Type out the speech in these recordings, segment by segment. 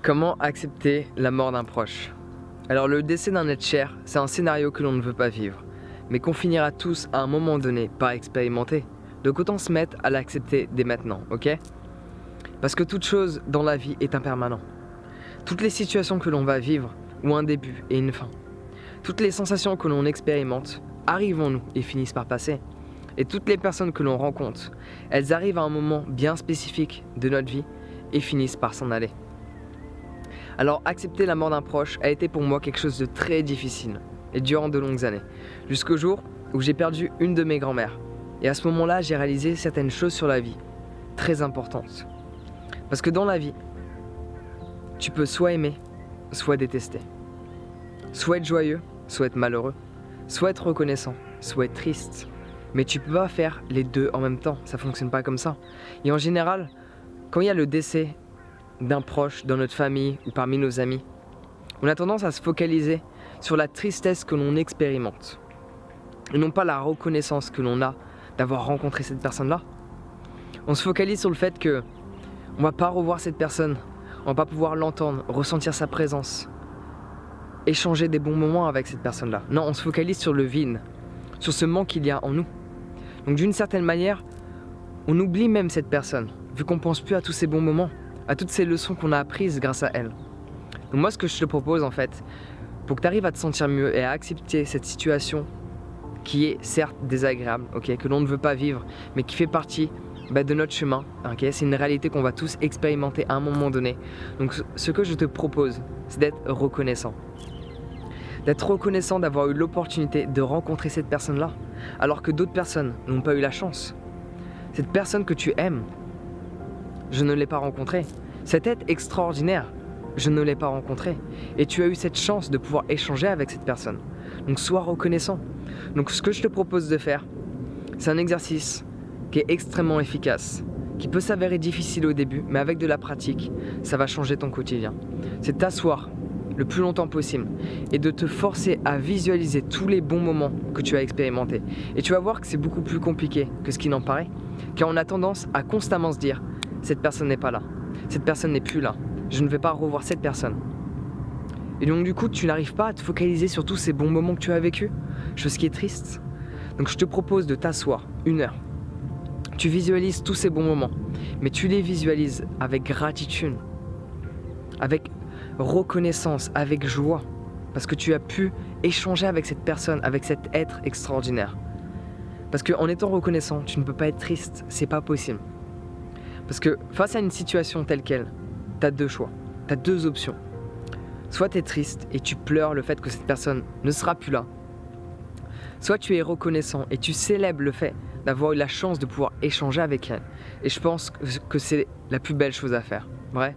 Comment accepter la mort d'un proche? Alors le décès d'un être cher, c'est un scénario que l'on ne veut pas vivre, mais qu'on finira tous à un moment donné par expérimenter. Donc autant se mettre à l'accepter dès maintenant, ok? Parce que toute chose dans la vie est impermanent. Toutes les situations que l'on va vivre ont un début et une fin. Toutes les sensations que l'on expérimente arrivent en nous et finissent par passer. Et toutes les personnes que l'on rencontre, elles arrivent à un moment bien spécifique de notre vie et finissent par s'en aller. Alors accepter la mort d'un proche a été pour moi quelque chose de très difficile, et durant de longues années, jusqu'au jour où j'ai perdu une de mes grand-mères. Et à ce moment-là, j'ai réalisé certaines choses sur la vie, très importantes. Parce que dans la vie, tu peux soit aimer, soit détester. Soit être joyeux, soit être malheureux. Soit être reconnaissant, soit être triste. Mais tu peux pas faire les deux en même temps, ça fonctionne pas comme ça. Et en général, quand il y a le décès d'un proche dans notre famille ou parmi nos amis, on a tendance à se focaliser sur la tristesse que l'on expérimente et non pas la reconnaissance que l'on a d'avoir rencontré cette personne-là. On se focalise sur le fait que on va pas revoir cette personne, on va pas pouvoir l'entendre, ressentir sa présence, échanger des bons moments avec cette personne-là. Non, on se focalise sur le vide, sur ce manque qu'il y a en nous. Donc d'une certaine manière, on oublie même cette personne, vu qu'on pense plus à tous ces bons moments, à toutes ces leçons qu'on a apprises grâce à elle. Donc moi, ce que je te propose en fait, pour que tu arrives à te sentir mieux et à accepter cette situation qui est certes désagréable, ok, que l'on ne veut pas vivre, mais qui fait partie de notre chemin, ok, c'est une réalité qu'on va tous expérimenter à un moment donné. Donc ce que je te propose, c'est d'être reconnaissant. D'être reconnaissant d'avoir eu l'opportunité de rencontrer cette personne-là, alors que d'autres personnes n'ont pas eu la chance. Cette personne que tu aimes, je ne l'ai pas rencontré. Cet être extraordinaire, je ne l'ai pas rencontré. Et tu as eu cette chance de pouvoir échanger avec cette personne. Donc sois reconnaissant. Donc ce que je te propose de faire, c'est un exercice qui est extrêmement efficace, qui peut s'avérer difficile au début, mais avec de la pratique, ça va changer ton quotidien. C'est de t'asseoir le plus longtemps possible et de te forcer à visualiser tous les bons moments que tu as expérimentés. Et tu vas voir que c'est beaucoup plus compliqué que ce qui n'en paraît, car on a tendance à constamment se dire cette personne n'est pas là, cette personne n'est plus là, je ne vais pas revoir cette personne. Et donc du coup, tu n'arrives pas à te focaliser sur tous ces bons moments que tu as vécus, chose qui est triste. Donc je te propose de t'asseoir 1 heure. Tu visualises tous ces bons moments, mais tu les visualises avec gratitude, avec reconnaissance, avec joie, parce que tu as pu échanger avec cette personne, avec cet être extraordinaire. Parce qu'en étant reconnaissant, tu ne peux pas être triste, c'est pas possible. Parce que face à une situation telle qu'elle, tu as 2 choix, tu as 2 options. Soit tu es triste et tu pleures le fait que cette personne ne sera plus là. Soit tu es reconnaissant et tu célèbres le fait d'avoir eu la chance de pouvoir échanger avec elle. Et je pense que c'est la plus belle chose à faire, vrai?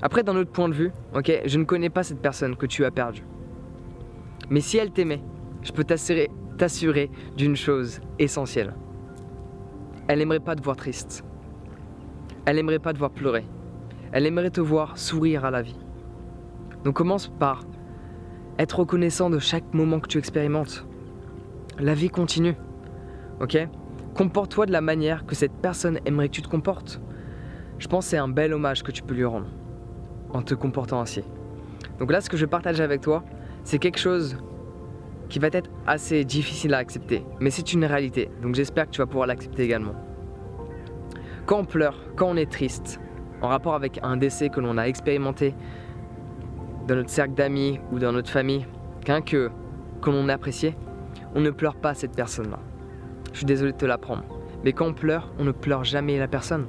Après, d'un autre point de vue, ok, je ne connais pas cette personne que tu as perdue. Mais si elle t'aimait, je peux t'assurer d'une chose essentielle. Elle n'aimerait pas te voir triste. Elle n'aimerait pas te voir pleurer. Elle aimerait te voir sourire à la vie. Donc commence par être reconnaissant de chaque moment que tu expérimentes. La vie continue, ok? Comporte-toi de la manière que cette personne aimerait que tu te comportes. Je pense que c'est un bel hommage que tu peux lui rendre en te comportant ainsi. Donc là, ce que je partage avec toi, c'est quelque chose qui va être assez difficile à accepter, mais c'est une réalité, donc j'espère que tu vas pouvoir l'accepter également. Quand on pleure, quand on est triste, en rapport avec un décès que l'on a expérimenté dans notre cercle d'amis ou dans notre famille, que l'on a apprécié, on ne pleure pas cette personne-là. Je suis désolé de te l'apprendre, mais quand on pleure, on ne pleure jamais la personne.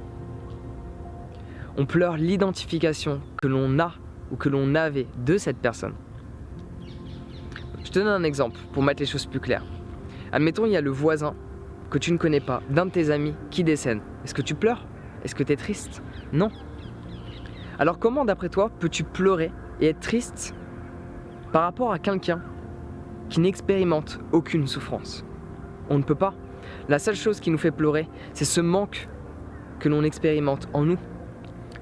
On pleure l'identification que l'on a ou que l'on avait de cette personne. Je te donne un exemple pour mettre les choses plus claires. Admettons, il y a le voisin que tu ne connais pas, d'un de tes amis qui décède. Est-ce que tu pleures? Est-ce que tu es triste? Non. Alors comment, d'après toi, peux-tu pleurer et être triste par rapport à quelqu'un qui n'expérimente aucune souffrance? On ne peut pas. La seule chose qui nous fait pleurer, c'est ce manque que l'on expérimente en nous.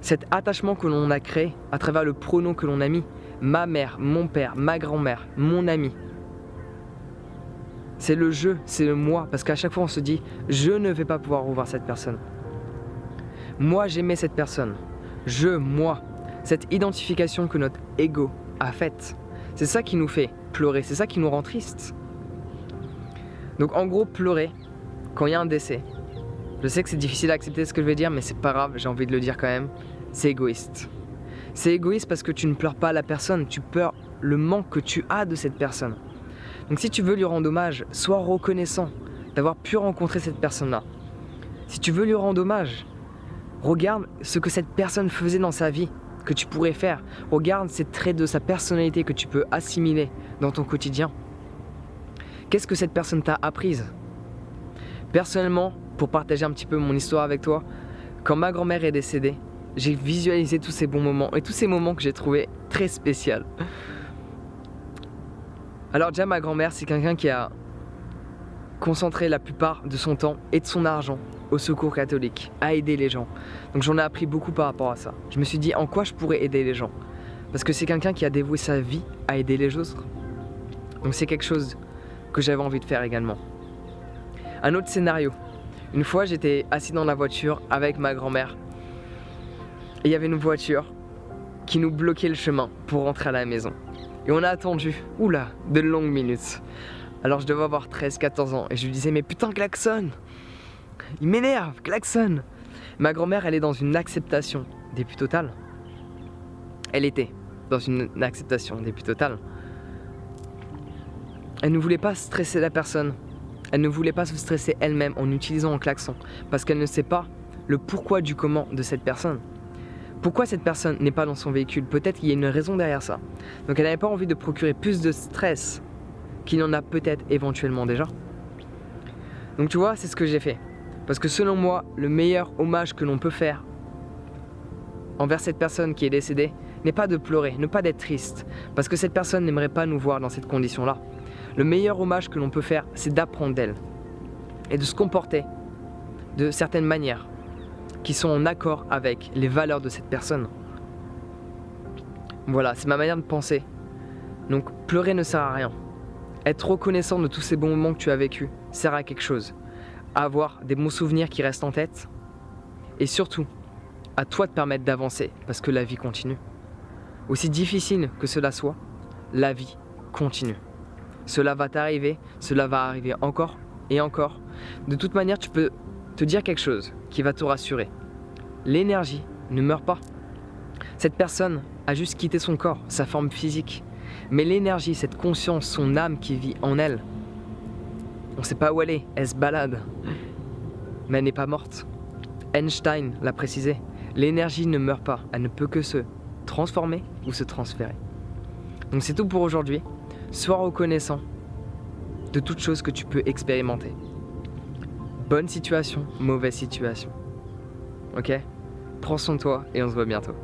Cet attachement que l'on a créé à travers le pronom que l'on a mis. Ma mère, mon père, ma grand-mère, mon ami. C'est le je, c'est le moi, parce qu'à chaque fois on se dit « je ne vais pas pouvoir revoir cette personne ». Moi j'aimais cette personne, moi. cette identification que notre ego a faite. C'est ça qui nous fait pleurer, c'est ça qui nous rend tristes. Donc en gros, pleurer quand il y a un décès, je sais que c'est difficile à accepter ce que je vais dire, mais c'est pas grave, j'ai envie de le dire quand même, c'est égoïste. C'est égoïste parce que tu ne pleures pas la personne, tu pleures le manque que tu as de cette personne. Donc si tu veux lui rendre hommage, sois reconnaissant d'avoir pu rencontrer cette personne-là. Si tu veux lui rendre hommage, regarde ce que cette personne faisait dans sa vie, que tu pourrais faire. Regarde ces traits de sa personnalité que tu peux assimiler dans ton quotidien. Qu'est-ce que cette personne t'a apprise? Personnellement, pour partager un petit peu mon histoire avec toi, quand ma grand-mère est décédée, j'ai visualisé tous ces bons moments et tous ces moments que j'ai trouvés très spéciaux. Alors déjà, ma grand-mère, c'est quelqu'un qui a concentré la plupart de son temps et de son argent au secours catholique, à aider les gens. Donc j'en ai appris beaucoup par rapport à ça. Je me suis dit en quoi je pourrais aider les gens. Parce que c'est quelqu'un qui a dévoué sa vie à aider les autres. Donc c'est quelque chose que j'avais envie de faire également. Un autre scénario. Une fois, j'étais assis dans la voiture avec ma grand-mère. Et il y avait une voiture qui nous bloquait le chemin pour rentrer à la maison. Et on a attendu, de longues minutes. Alors je devais avoir 13-14 ans et je lui disais mais putain klaxonne. Il m'énerve, klaxonne. Ma grand-mère, elle est dans une acceptation des plus totales. Elle était dans une acceptation des plus totales. Elle ne voulait pas stresser la personne. Elle ne voulait pas se stresser elle-même en utilisant un klaxon. Parce qu'elle ne sait pas le pourquoi du comment de cette personne. Pourquoi cette personne n'est pas dans son véhicule? Peut-être qu'il y a une raison derrière ça. Donc elle n'avait pas envie de procurer plus de stress qu'il en a peut-être éventuellement déjà. Donc tu vois, c'est ce que j'ai fait. Parce que selon moi, le meilleur hommage que l'on peut faire envers cette personne qui est décédée n'est pas de pleurer, ne pas d'être triste. Parce que cette personne n'aimerait pas nous voir dans cette condition-là. Le meilleur hommage que l'on peut faire, c'est d'apprendre d'elle. Et de se comporter de certaines manières qui sont en accord avec les valeurs de cette personne. Voilà, c'est ma manière de penser. Donc pleurer ne sert à rien. Être reconnaissant de tous ces bons moments que tu as vécus sert à quelque chose. À avoir des bons souvenirs qui restent en tête. Et surtout, à toi de permettre d'avancer, parce que la vie continue. Aussi difficile que cela soit, la vie continue. Cela va t'arriver, cela va arriver encore et encore. De toute manière, tu peux te dire quelque chose qui va te rassurer. L'énergie ne meurt pas. Cette personne a juste quitté son corps, sa forme physique. Mais l'énergie, cette conscience, son âme qui vit en elle, on ne sait pas où elle se balade. Mais elle n'est pas morte. Einstein l'a précisé, l'énergie ne meurt pas, elle ne peut que se transformer ou se transférer. Donc c'est tout pour aujourd'hui. Sois reconnaissant de toutes choses que tu peux expérimenter. Bonne situation, mauvaise situation. Ok? Prends soin de toi et on se voit bientôt.